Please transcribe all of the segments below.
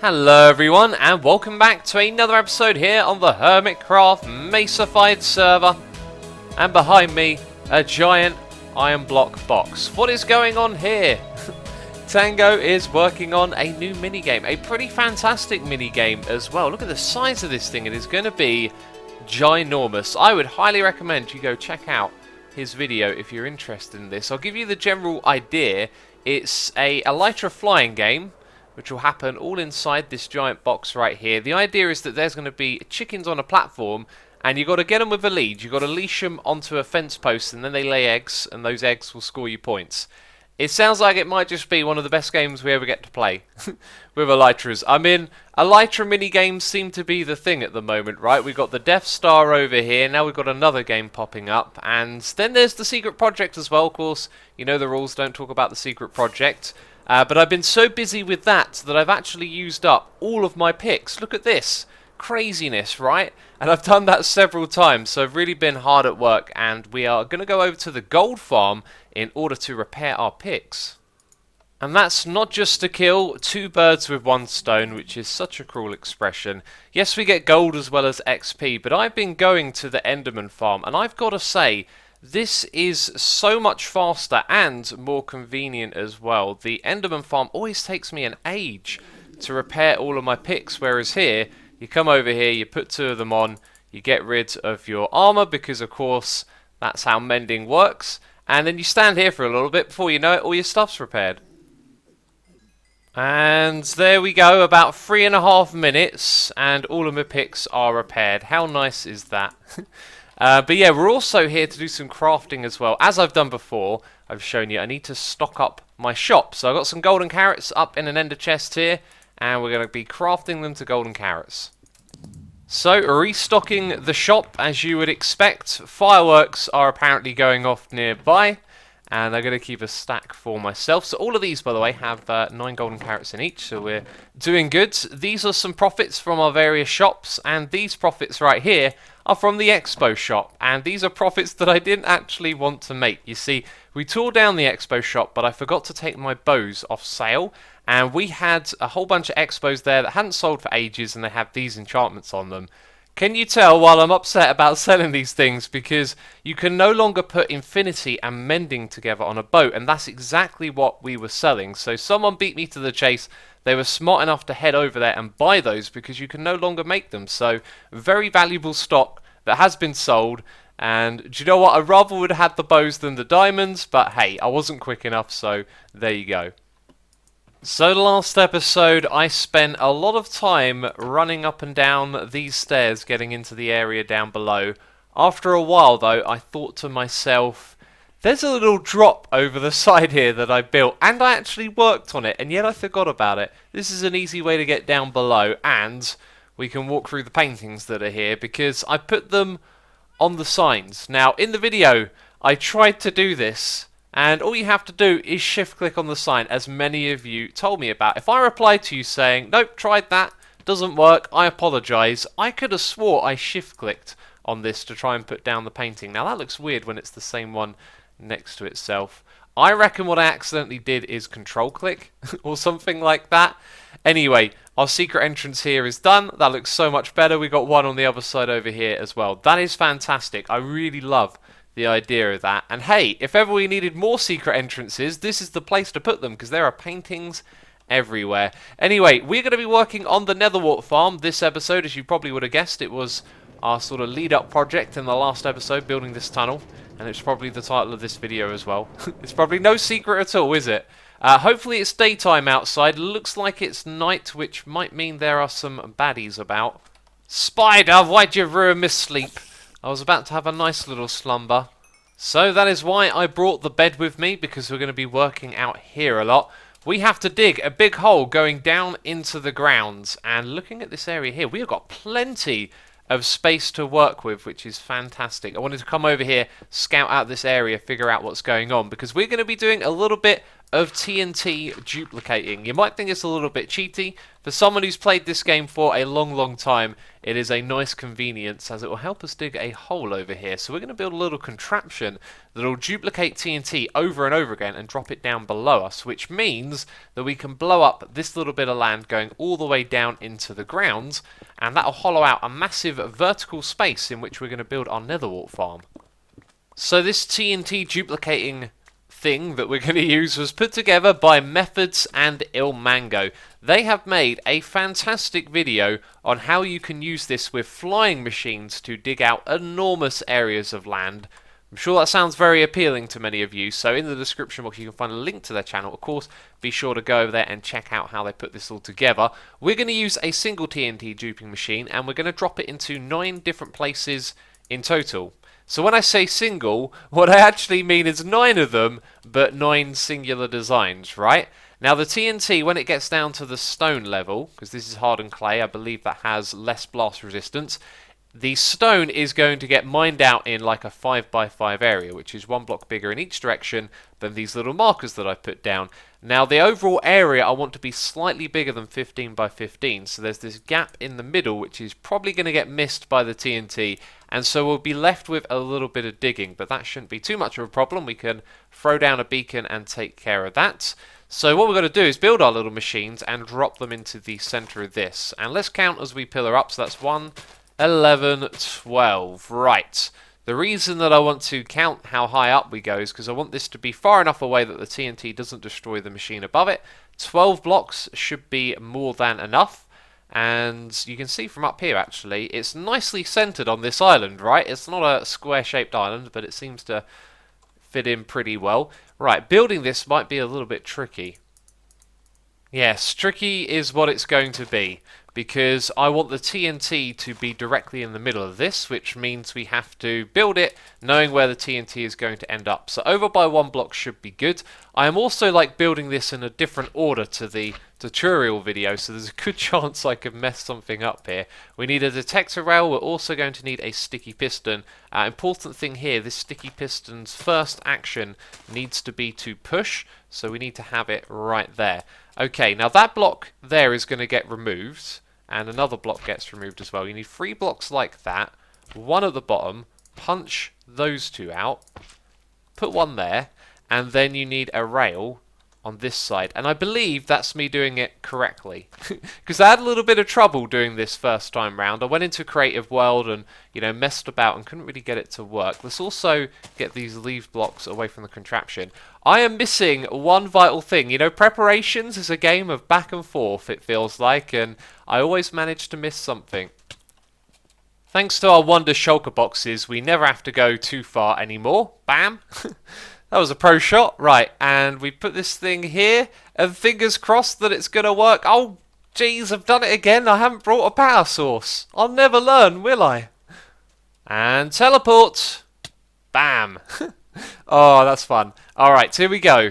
Hello everyone and welcome back to another episode here on the Hermitcraft Mesified server. And behind me, a giant iron block box. What is going on here? Tango is working on a new minigame, a pretty fantastic minigame as well. Look at the size of this thing, it is going to be ginormous. I would highly recommend you go check out his video if you're interested in this. I'll give you the general idea. It's a Elytra flying game, which will happen all inside this giant box right here. The idea is that there's going to be chickens on a platform, and you've got to get them with a lead. You've got to leash them onto a fence post, and then they lay eggs, and those eggs will score you points. It sounds like it might just be one of the best games we ever get to play with Elytras. I mean, Elytra mini-games seem to be the thing at the moment, right? We've got the Death Star over here, now we've got another game popping up, and then there's the Secret Project as well, of course. You know the rules, don't talk about the Secret Project. But I've been so busy with that I've actually used up all of my picks. Look at this. Craziness, right? And I've done that several times, so I've really been hard at work, and we are going to go over to the gold farm in order to repair our picks. And that's not just to kill two birds with one stone, which is such a cruel expression. Yes, we get gold as well as XP, but I've been going to the Enderman farm, and I've got to say, this is so much faster and more convenient as well. The Enderman farm always takes me an age to repair all of my picks, whereas here, you come over here, you put two of them on, you get rid of your armor, because of course, that's how mending works, and then you stand here for a little bit, before you know it, all your stuff's repaired. And there we go, about 3.5 minutes, and all of my picks are repaired. How nice is that? But yeah, we're also here to do some crafting as well. As I've done before, I've shown you, I need to stock up my shop. So I've got some golden carrots up in an ender chest here, and we're going to be crafting them to golden carrots. So, restocking the shop, as you would expect. Fireworks are apparently going off nearby, and I'm going to keep a stack for myself. So all of these, by the way, have 9 golden carrots in each, so we're doing good. These are some profits from our various shops, and these profits right here are from the Expo shop, and these are profits that I didn't actually want to make. You see, we tore down the Expo shop, but I forgot to take my bows off sale, and we had a whole bunch of Expos there that hadn't sold for ages, and they have these enchantments on them. Can you tell while I'm upset about selling these things? Because you can no longer put infinity and mending together on a boat, and that's exactly what we were selling. So someone beat me to the chase. They were smart enough to head over there and buy those, because you can no longer make them. So very valuable stock that has been sold. And do you know what? I rather would have had the bows than the diamonds, but hey, I wasn't quick enough, so there you go. So the last episode, I spent a lot of time running up and down these stairs, getting into the area down below. After a while, though, I thought to myself, there's a little drop over the side here that I built, and I actually worked on it, and yet I forgot about it. This is an easy way to get down below, and we can walk through the paintings that are here, because I put them on the signs. Now, in the video, I tried to do this, and all you have to do is shift click on the sign, as many of you told me about. If I replied to you saying, nope, tried that, doesn't work, I apologise, I could have swore I shift clicked on this to try and put down the painting. Now that looks weird when it's the same one next to itself. I reckon what I accidentally did is control click or something like that. Anyway, our secret entrance here is done. That looks so much better. We got one on the other side over here as well. That is fantastic. I really love the idea of that. And hey, if ever we needed more secret entrances, this is the place to put them, because there are paintings everywhere. Anyway, we're going to be working on the Nether Wart farm this episode. As you probably would have guessed, it was our sort of lead-up project in the last episode, building this tunnel. And it's probably the title of this video as well. It's probably no secret at all, is it? Hopefully it's daytime outside. Looks like it's night, which might mean there are some baddies about. Spider, why'd you ruin my sleep? I was about to have a nice little slumber. So that is why I brought the bed with me, because we're going to be working out here a lot. We have to dig a big hole going down into the ground. And looking at this area here, we have got plenty of space to work with, which is fantastic. I wanted to come over here, scout out this area, figure out what's going on, because we're going to be doing a little bit of TNT duplicating. You might think it's a little bit cheaty. For someone who's played this game for a long time, it is a nice convenience as it will help us dig a hole over here. So we're going to build a little contraption that will duplicate TNT over and over again and drop it down below us, which means that we can blow up this little bit of land going all the way down into the ground, and that will hollow out a massive vertical space in which we're going to build our Nether Wart farm. So this TNT duplicating thing that we're going to use was put together by Methods and Ilmango. They have made a fantastic video on how you can use this with flying machines to dig out enormous areas of land. I'm sure that sounds very appealing to many of you, so in the description box you can find a link to their channel. Of course, be sure to go over there and check out how they put this all together. We're going to use a single TNT duping machine and we're going to drop it into 9 different places in total. So when I say single, what I actually mean is 9 of them, but 9 singular designs, right? Now the TNT, when it gets down to the stone level, because this is hardened clay, I believe that has less blast resistance, the stone is going to get mined out in like a 5x5 area, which is 1 block bigger in each direction than these little markers that I've put down. Now the overall area I want to be slightly bigger than 15x15, so there's this gap in the middle which is probably going to get missed by the TNT, and so we'll be left with a little bit of digging, but that shouldn't be too much of a problem. We can throw down a beacon and take care of that. So what we're going to do is build our little machines and drop them into the center of this, and let's count as we pillar up. So that's 1, 11, 12. Right. The reason that I want to count how high up we go is because I want this to be far enough away that the TNT doesn't destroy the machine above it. 12 blocks should be more than enough. And you can see from up here, actually, it's nicely centered on this island, right? It's not a square-shaped island, but it seems to fit in pretty well. Right, building this might be a little bit tricky. Yes, tricky is what it's going to be, because I want the TNT to be directly in the middle of this, which means we have to build it knowing where the TNT is going to end up. So over by 1 block should be good. I am also building this in a different order to the tutorial video, so there's a good chance I could mess something up here. We need a detector rail. We're also going to need a sticky piston. Important thing here, this sticky piston's first action needs to be to push, so we need to have it right there. Okay, now that block there is going to get removed, and another block gets removed as well. You need 3 blocks like that, 1 at the bottom, punch those 2 out, put 1 there, and then you need a rail on this side. And I believe that's me doing it correctly, because I had a little bit of trouble doing this first time round. I went into Creative World and messed about and couldn't really get it to work. Let's also get these leaf blocks away from the contraption. I am missing one vital thing. Preparations is a game of back and forth, it feels like, and I always manage to miss something. Thanks to our wonder shulker boxes, we never have to go too far anymore. Bam! That was a pro shot. Right, and we put this thing here, and fingers crossed that it's going to work. Oh, jeez, I've done it again. I haven't brought a power source. I'll never learn, will I? And teleport. Bam. Oh, that's fun. Alright, here we go.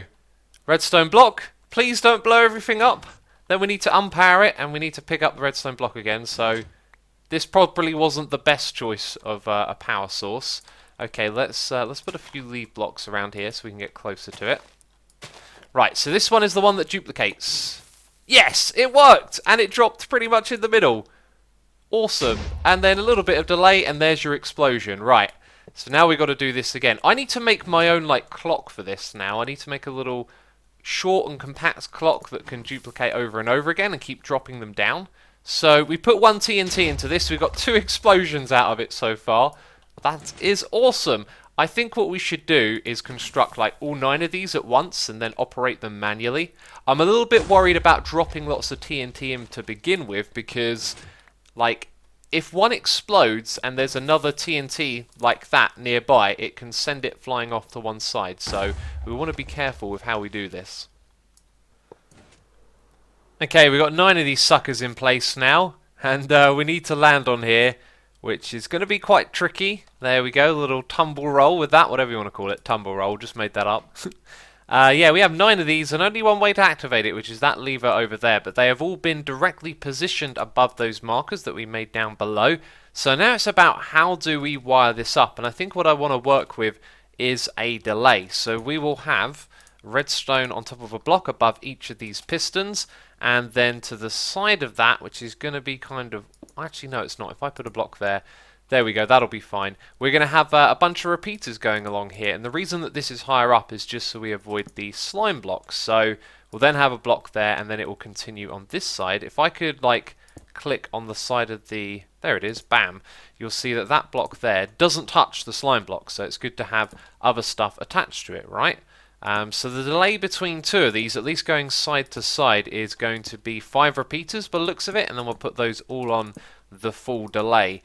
Redstone block. Please don't blow everything up. Then we need to unpower it, and we need to pick up the redstone block again. So this probably wasn't the best choice of a power source. Okay, let's put a few leaf blocks around here so we can get closer to it. Right, so this one is the one that duplicates. Yes, it worked! And it dropped pretty much in the middle. Awesome. And then a little bit of delay, and there's your explosion. Right, so now we've got to do this again. I need to make my own, clock for this now. I need to make a little short and compact clock that can duplicate over and over again and keep dropping them down. So we put 1 TNT into this. We've got 2 explosions out of it so far. That is awesome. I think what we should do is construct all 9 of these at once and then operate them manually. I'm a little bit worried about dropping lots of TNT in to begin with because, if one explodes and there's another TNT like that nearby, it can send it flying off to one side. So we want to be careful with how we do this. Okay, we've got 9 of these suckers in place now, and we need to land on here, which is going to be quite tricky. There we go, a little tumble roll with that, whatever you want to call it, tumble roll, just made that up. Yeah, we have 9 of these, and only one way to activate it, which is that lever over there, but they have all been directly positioned above those markers that we made down below. So now it's about how do we wire this up, and I think what I want to work with is a delay. So we will have redstone on top of a block above each of these pistons, and then to the side of that, which is going to be kind of... Actually, no, it's not. If I put a block there... There we go, that'll be fine. We're going to have a bunch of repeaters going along here, and the reason that this is higher up is just so we avoid the slime blocks. So we'll then have a block there, and then it will continue on this side. If I could, like, click on the side of the... There it is, bam. You'll see that that block there doesn't touch the slime block, so it's good to have other stuff attached to it, right? So the delay between two of these, at least going side to side, is going to be 5 repeaters by the looks of it, and then we'll put those all on the full delay.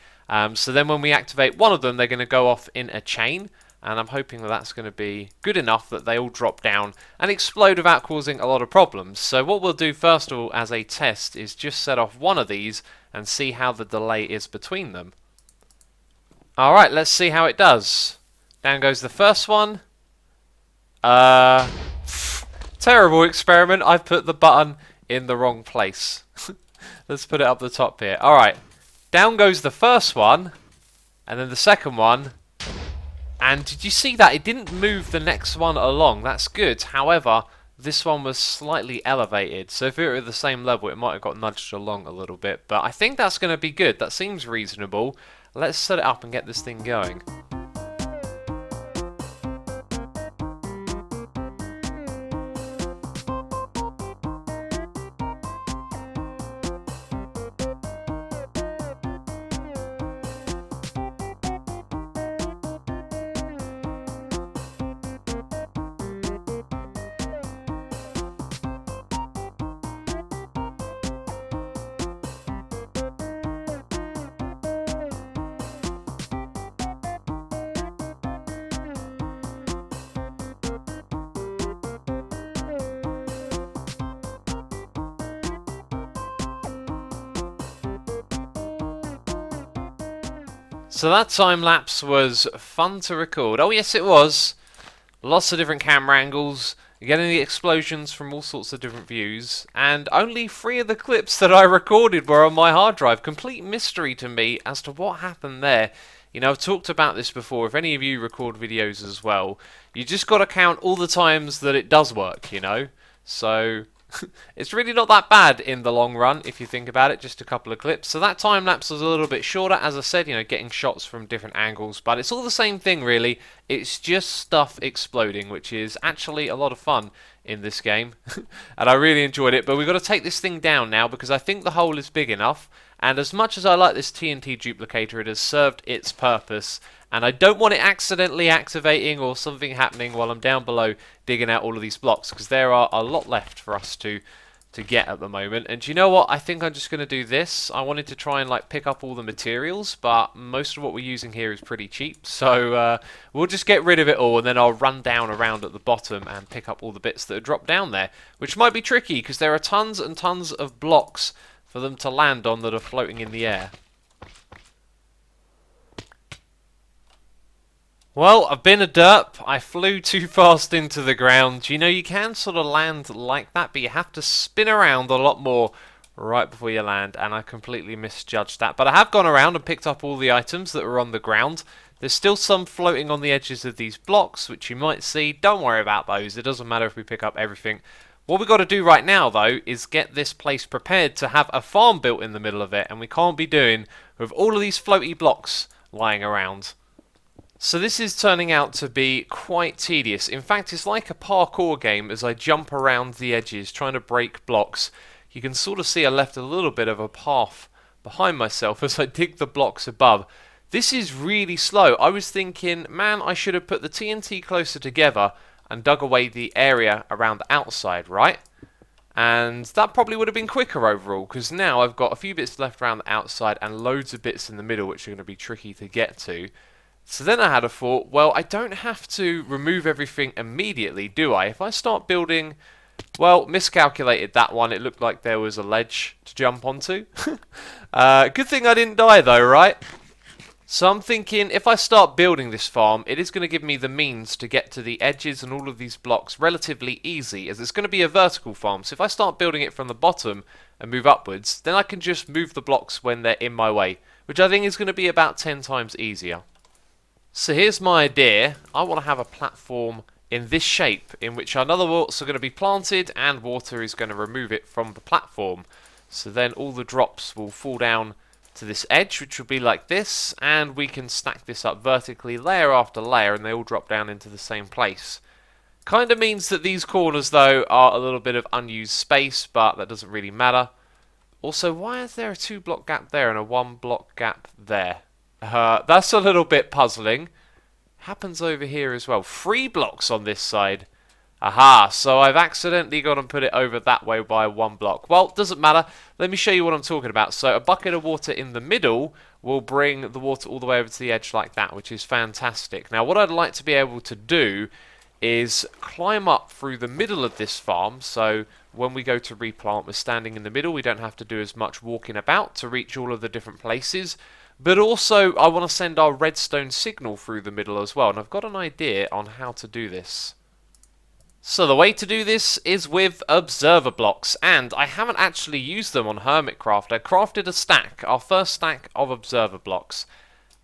So then when we activate one of them, they're going to go off in a chain, and I'm hoping that that's going to be good enough that they all drop down and explode without causing a lot of problems. So what we'll do first of all as a test is just set off one of these and see how the delay is between them. Alright, let's see how it does. Down goes the first one. Terrible experiment. I've put the button in the wrong place. Let's put it up the top here. Alright. Down goes the first one. And then the second one. And did you see that? It didn't move the next one along. That's good. However, this one was slightly elevated. So if it were at the same level, it might have got nudged along a little bit. But I think that's going to be good. That seems reasonable. Let's set it up and get this thing going. So that time lapse was fun to record. Oh yes, it was. Lots of different camera angles, getting the explosions from all sorts of different views, and only 3 of the clips that I recorded were on my hard drive. Complete mystery to me as to what happened there. You know, I've talked about this before. If any of you record videos as well, you just got to count all the times that it does work, you know. So it's really not that bad in the long run if you think about it, just a couple of clips. So that time lapse was a little bit shorter, as I said, you know, getting shots from different angles, but it's all the same thing really. It's just stuff exploding, which is actually a lot of fun in this game. And I really enjoyed it, but we've got to take this thing down now because I think the hole is big enough, and as much as I like this TNT duplicator, it has served its purpose. And I don't want it accidentally activating or something happening while I'm down below digging out all of these blocks, because there are a lot left for us to get at the moment. And do you know what? I think I'm just going to do this. I wanted to try and like pick up all the materials, but most of what we're using here is pretty cheap. So we'll just get rid of it all, and then I'll run down around at the bottom and pick up all the bits that are dropped down there, which might be tricky because there are tons and tons of blocks for them to land on that are floating in the air. Well, I've been a derp. I flew too fast into the ground. You know, you can sort of land like that, but you have to spin around a lot more right before you land, and I completely misjudged that. But I have gone around and picked up all the items that were on the ground. There's still some floating on the edges of these blocks, which you might see. Don't worry about those. It doesn't matter if we pick up everything. What we've got to do right now, though, is get this place prepared to have a farm built in the middle of it, and we can't be doing with all of these floaty blocks lying around. So this is turning out to be quite tedious. In fact, it's like a parkour game as I jump around the edges trying to break blocks. You can sort of see I left a little bit of a path behind myself as I dig the blocks above. This is really slow. I was thinking, man, I should have put the TNT closer together and dug away the area around the outside, right? And that probably would have been quicker overall, because now I've got a few bits left around the outside and loads of bits in the middle which are going to be tricky to get to. So then I had a thought, well, I don't have to remove everything immediately, do I? If I start building... Well, miscalculated that one. It looked like there was a ledge to jump onto. Good thing I didn't die though, right? So I'm thinking, if I start building this farm, it is going to give me the means to get to the edges and all of these blocks relatively easy, as it's going to be a vertical farm. So if I start building it from the bottom and move upwards, then I can just move the blocks when they're in my way, which I think is going to be about 10 times easier. So here's my idea. I want to have a platform in this shape, in which our nether warts are going to be planted and water is going to remove it from the platform. So then all the drops will fall down to this edge, which will be like this, and we can stack this up vertically layer after layer, and they all drop down into the same place. Kind of means that these corners, though, are a little bit of unused space, but that doesn't really matter. Also, why is there a 2-block gap there and a 1-block gap there? That's a little bit puzzling. Happens over here as well. 3 blocks on this side. Aha, so I've accidentally gone and put it over that way by 1 block. Well, doesn't matter. Let me show you what I'm talking about. So a bucket of water in the middle will bring the water all the way over to the edge like that, which is fantastic. Now, what I'd like to be able to do is climb up through the middle of this farm. So when we go to replant, we're standing in the middle. We don't have to do as much walking about to reach all of the different places. But also, I want to send our redstone signal through the middle as well. And I've got an idea on how to do this. So the way to do this is with observer blocks, and I haven't actually used them on Hermitcraft. I crafted a stack, our first stack of observer blocks,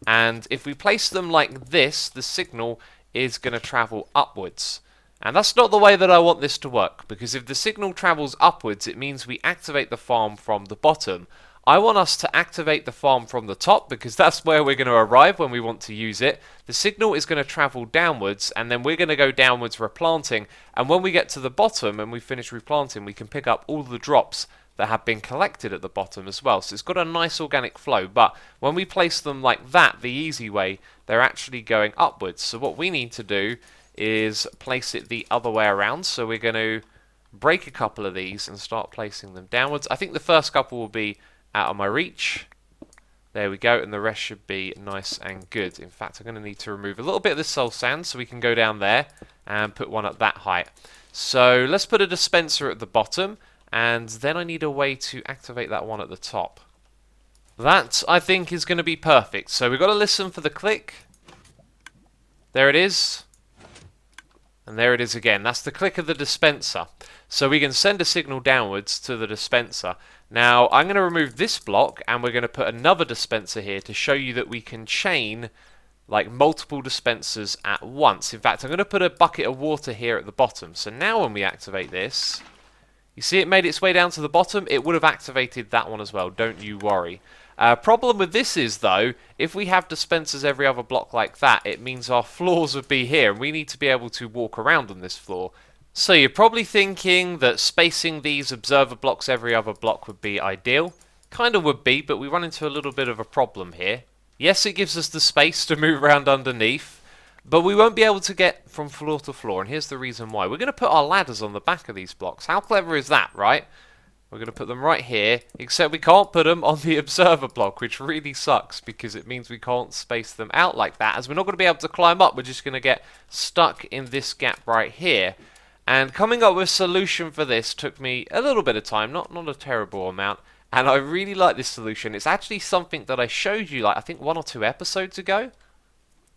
and if we place them like this, the signal is going to travel upwards. And that's not the way that I want this to work, because if the signal travels upwards, it means we activate the farm from the bottom. I want us to activate the farm from the top, because that's where we're going to arrive when we want to use it. The signal is going to travel downwards, and then we're going to go downwards replanting, and when we get to the bottom and we finish replanting, we can pick up all the drops that have been collected at the bottom as well. So it's got a nice organic flow, but when we place them like that, the easy way, they're actually going upwards. So what we need to do is place it the other way around. So we're going to break a couple of these and start placing them downwards. I think the first couple will be out of my reach. There we go, and the rest should be nice and good. In fact, I'm going to need to remove a little bit of this soul sand so we can go down there and put one at that height. So let's put a dispenser at the bottom, and then I need a way to activate that one at the top. That, I think, is going to be perfect. So we've got to listen for the click. There it is. And there it is again. That's the click of the dispenser. So we can send a signal downwards to the dispenser. Now, I'm going to remove this block, and we're going to put another dispenser here to show you that we can chain like multiple dispensers at once. In fact, I'm going to put a bucket of water here at the bottom. So now when we activate this, you see it made its way down to the bottom. It would have activated that one as well. Don't you worry. Problem with this is, though, if we have dispensers every other block like that, it means our floors would be here, and we need to be able to walk around on this floor. So you're probably thinking that spacing these observer blocks every other block would be ideal. Kind of would be, but we run into a little bit of a problem here. Yes, it gives us the space to move around underneath, but we won't be able to get from floor to floor, and here's the reason why. We're going to put our ladders on the back of these blocks. How clever is that, right? We're going to put them right here, except we can't put them on the observer block, which really sucks, because it means we can't space them out like that. As we're not going to be able to climb up, we're just going to get stuck in this gap right here. And coming up with a solution for this took me a little bit of time, not a terrible amount, and I really like this solution. It's actually something that I showed you, like, I think 1 or 2 episodes ago.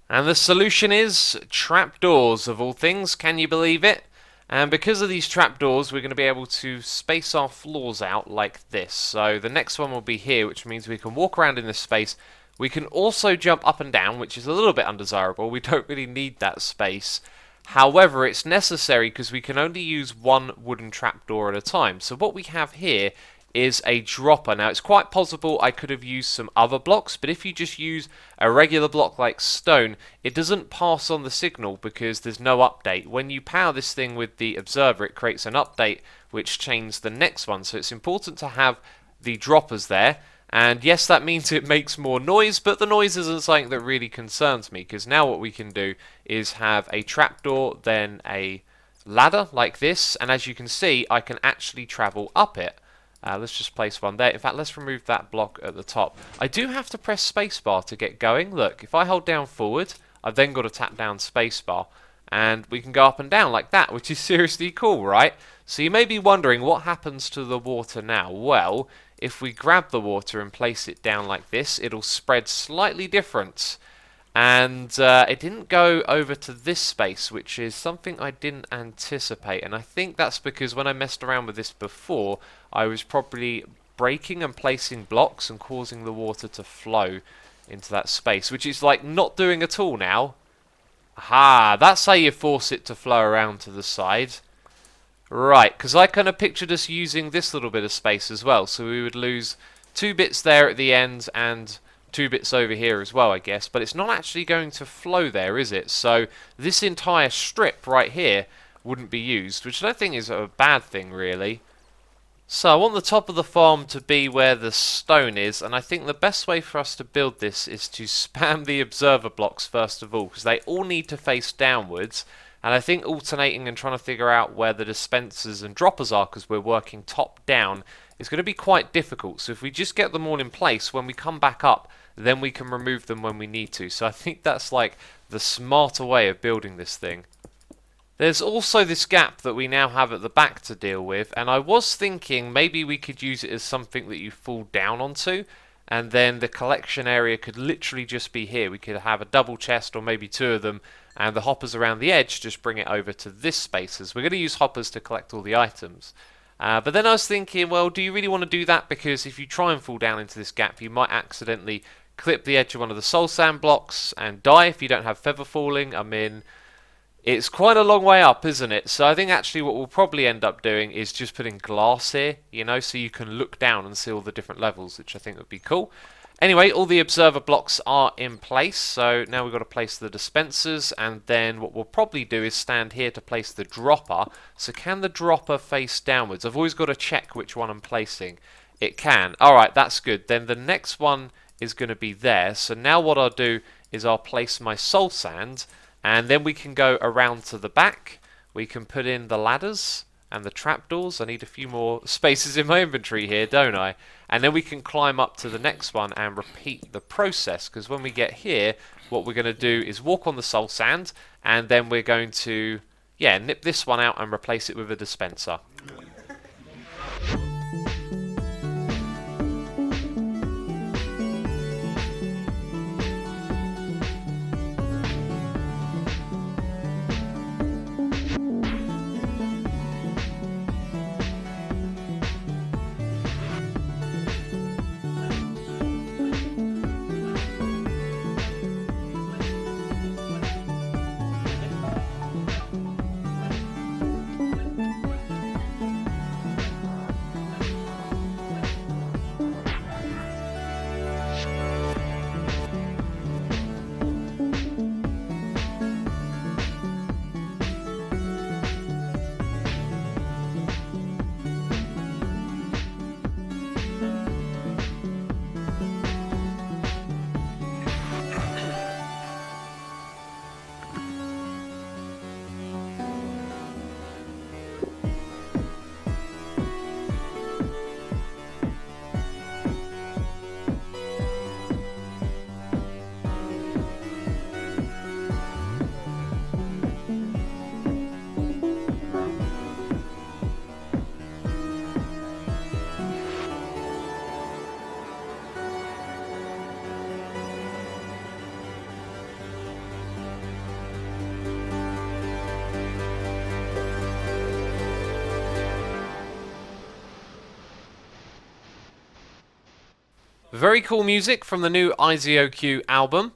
And the solution is trapdoors, of all things. Can you believe it? And because of these trapdoors, we're going to be able to space our floors out like this. So the next one will be here, which means we can walk around in this space. We can also jump up and down, which is a little bit undesirable. We don't really need that space. However, it's necessary because we can only use one wooden trapdoor at a time. So what we have here is a dropper. Now, it's quite possible I could have used some other blocks, but if you just use a regular block like stone, it doesn't pass on the signal because there's no update. When you power this thing with the observer, it creates an update which changes the next one. So it's important to have the droppers there. And yes, that means it makes more noise, but the noise isn't something that really concerns me, because now what we can do is have a trapdoor, then a ladder like this, and as you can see, I can actually travel up it. Let's just place one there. In fact, let's remove that block at the top. I do have to press spacebar to get going. Look, if I hold down forward, I've then got to tap down spacebar, and we can go up and down like that, which is seriously cool, right? So you may be wondering, what happens to the water now? Well, if we grab the water and place it down like this, it'll spread slightly different. And it didn't go over to this space, which is something I didn't anticipate. And I think that's because when I messed around with this before, I was probably breaking and placing blocks and causing the water to flow into that space, which is like not doing at all now. Aha, that's how you force it to flow around to the side. Right, because I kind of pictured us using this little bit of space as well, so we would lose 2 bits there at the end and 2 bits over here as well, I guess, but it's not actually going to flow there, is it? So this entire strip right here wouldn't be used, which I don't think is a bad thing, really. So I want the top of the farm to be where the stone is, and I think the best way for us to build this is to spam the observer blocks first of all, because they all need to face downwards, and I think alternating and trying to figure out where the dispensers and droppers are, because we're working top down, is going to be quite difficult. So if we just get them all in place, when we come back up, then we can remove them when we need to. So I think that's like the smarter way of building this thing. There's also this gap that we now have at the back to deal with, and I was thinking maybe we could use it as something that you fall down onto, and then the collection area could literally just be here. We could have a double chest or maybe 2 of them, and the hoppers around the edge just bring it over to this space, as we're going to use hoppers to collect all the items. But then I was thinking, well, do you really want to do that? Because if you try and fall down into this gap, you might accidentally clip the edge of one of the soul sand blocks and die if you don't have feather falling. I mean, it's quite a long way up, isn't it? So I think actually what we'll probably end up doing is just putting glass here, you know, so you can look down and see all the different levels, which I think would be cool. Anyway, all the observer blocks are in place, so now we've got to place the dispensers, and then what we'll probably do is stand here to place the dropper. So can the dropper face downwards? I've always got to check which one I'm placing. It can. Alright, that's good. Then the next one is going to be there. So now what I'll do is I'll place my soul sand, and then we can go around to the back. We can put in the ladders and the trapdoors. I need a few more spaces in my inventory here, don't I? And then we can climb up to the next one and repeat the process, because when we get here, what we're going to do is walk on the soul sand, and then we're going to, yeah, nip this one out and replace it with a dispenser. Very cool music from the new IZOQ album,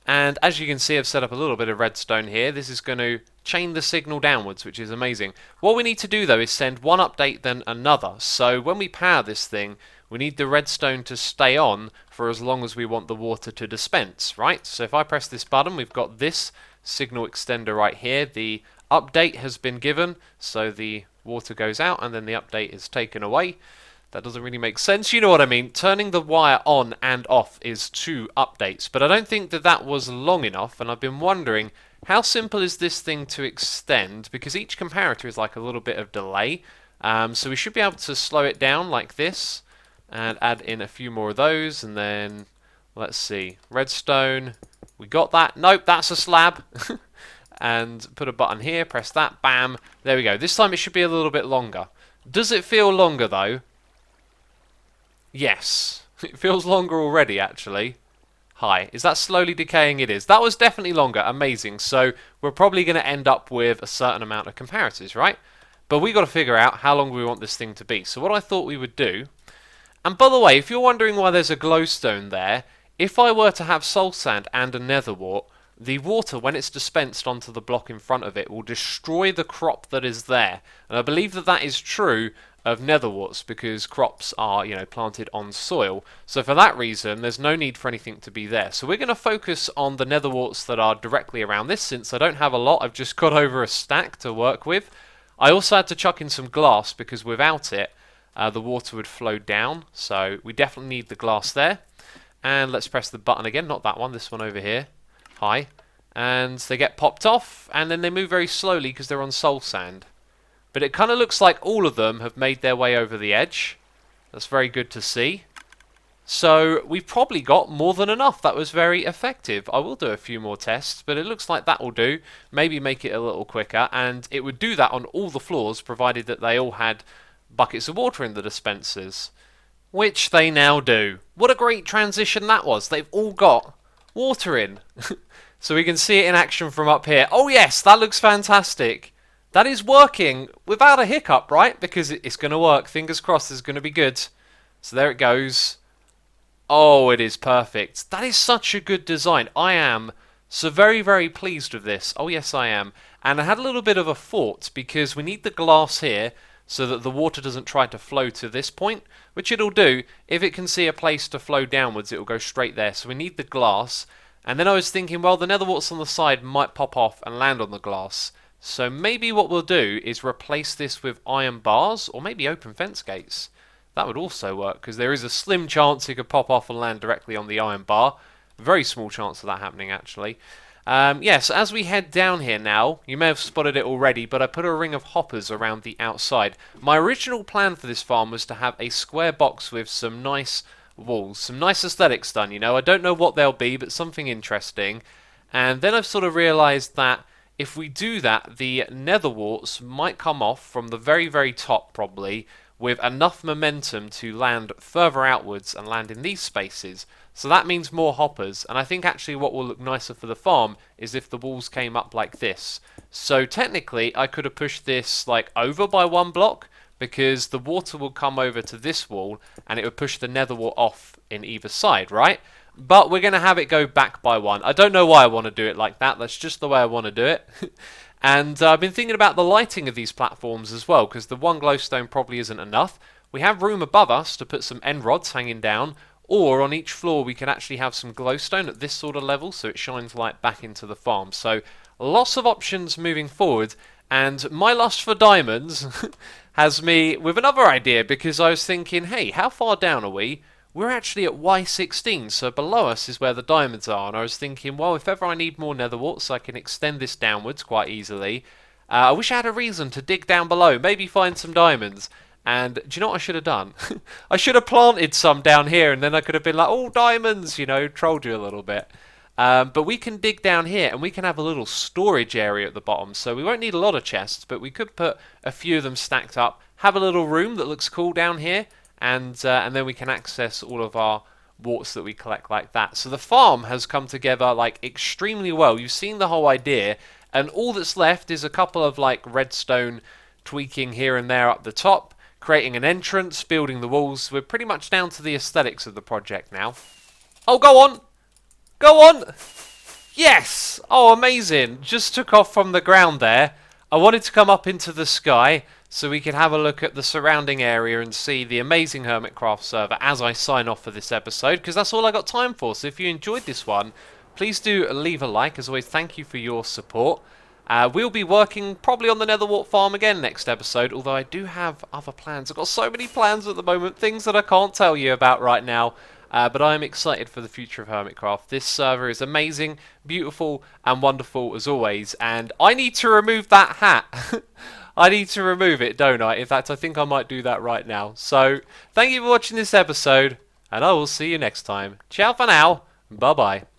and as you can see I've set up a little bit of redstone here. This is going to chain the signal downwards, which is amazing. What we need to do though is send one update then another, so when we power this thing we need the redstone to stay on for as long as we want the water to dispense, right? So if I press this button, we've got this signal extender right here. The update has been given, so the water goes out and then the update is taken away. That doesn't really make sense. You know what I mean. Turning the wire on and off is 2 updates, but I don't think that that was long enough, and I've been wondering how simple is this thing to extend, because each comparator is like a little bit of delay. So we should be able to slow it down like this and add in a few more of those, and then let's see, redstone, we got that. Nope, that's a slab. And put a button here, press that, bam, there we go. This time it should be a little bit longer. Does it feel longer though? Yes, it feels longer already actually. Hi, is that slowly decaying? It is. That was definitely longer, amazing. So we're probably going to end up with a certain amount of comparators, right? But we got to figure out how long we want this thing to be. So what I thought we would do, and by the way, if you're wondering why there's a glowstone there, if I were to have soul sand and a nether wart, the water, when it's dispensed onto the block in front of it, will destroy the crop that is there. And I believe that that is true of nether warts because crops are, planted on soil. So for that reason, there's no need for anything to be there. So we're going to focus on the nether warts that are directly around this. Since I don't have a lot, I've just got over a stack to work with. I also had to chuck in some glass because without it, the water would flow down. So we definitely need the glass there. And let's press the button again, not that one, this one over here. Hi. And they get popped off, and then they move very slowly because they're on soul sand. But it kind of looks like all of them have made their way over the edge. That's very good to see. So we've probably got more than enough. That was very effective. I will do a few more tests, but it looks like that will do. Maybe make it a little quicker, and it would do that on all the floors, provided that they all had buckets of water in the dispensers. Which they now do. What a great transition that was. They've all got water in. So we can see it in action from up here. Oh yes, that looks fantastic. That is working without a hiccup, right? Because it's going to work. Fingers crossed it's going to be good. So there it goes. Oh, it is perfect. That is such a good design. I am so very, very pleased with this. Oh yes, I am. And I had a little bit of a thought because we need the glass here so that the water doesn't try to flow to this point, which it'll do. If it can see a place to flow downwards, it will go straight there. So we need the glass. And then I was thinking, well, the nether warts on the side might pop off and land on the glass. So maybe what we'll do is replace this with iron bars, or maybe open fence gates. That would also work, because there is a slim chance it could pop off and land directly on the iron bar. Very small chance of that happening, actually. Yes, as we head down here now, you may have spotted it already, but I put a ring of hoppers around the outside. My original plan for this farm was to have a square box with some nice walls, some nice aesthetics done, I don't know what they'll be, but something interesting. And then I've sort of realised that if we do that, the nether warts might come off from the very, very top, probably, with enough momentum to land further outwards and land in these spaces. So that means more hoppers, and I think actually what will look nicer for the farm is if the walls came up like this. So technically I could have pushed this like over by one block, because the water will come over to this wall and it would push the nether wart off in either side, right? But we're going to have it go back by one. I don't know why I want to do it like that. That's just the way I want to do it. And I've been thinking about the lighting of these platforms as well, because the one glowstone probably isn't enough. We have room above us to put some end rods hanging down, or on each floor we can actually have some glowstone at this sort of level so it shines light back into the farm. So lots of options moving forward, and my lust for diamonds has me with another idea, because I was thinking, hey, how far down are we? We're actually at Y16, so below us is where the diamonds are, and I was thinking, well, if ever I need more nether warts, I can extend this downwards quite easily. I wish I had a reason to dig down below, maybe find some diamonds. And do you know what I should have done? I should have planted some down here, and then I could have been like, oh, diamonds, trolled you a little bit. But we can dig down here, and we can have a little storage area at the bottom, so we won't need a lot of chests, but we could put a few of them stacked up, have a little room that looks cool down here, and then we can access all of our warts that we collect like that. So the farm has come together like extremely well. You've seen the whole idea, and all that's left is a couple of like redstone tweaking here and there up the top, creating an entrance, building the walls. We're pretty much down to the aesthetics of the project now. Oh, go on! Go on! Yes! Oh, amazing. Just took off from the ground there. I wanted to come up into the sky so we could have a look at the surrounding area and see the amazing Hermitcraft server as I sign off for this episode, because that's all I got time for. So if you enjoyed this one, please do leave a like. As always, thank you for your support. We'll be working probably on the Nether Wart farm again next episode, although I do have other plans. I've got so many plans at the moment, things that I can't tell you about right now. But I am excited for the future of Hermitcraft. This server is amazing, beautiful, and wonderful as always. And I need to remove that hat. I need to remove it, don't I? In fact, I think I might do that right now. So, thank you for watching this episode, and I will see you next time. Ciao for now. Bye-bye.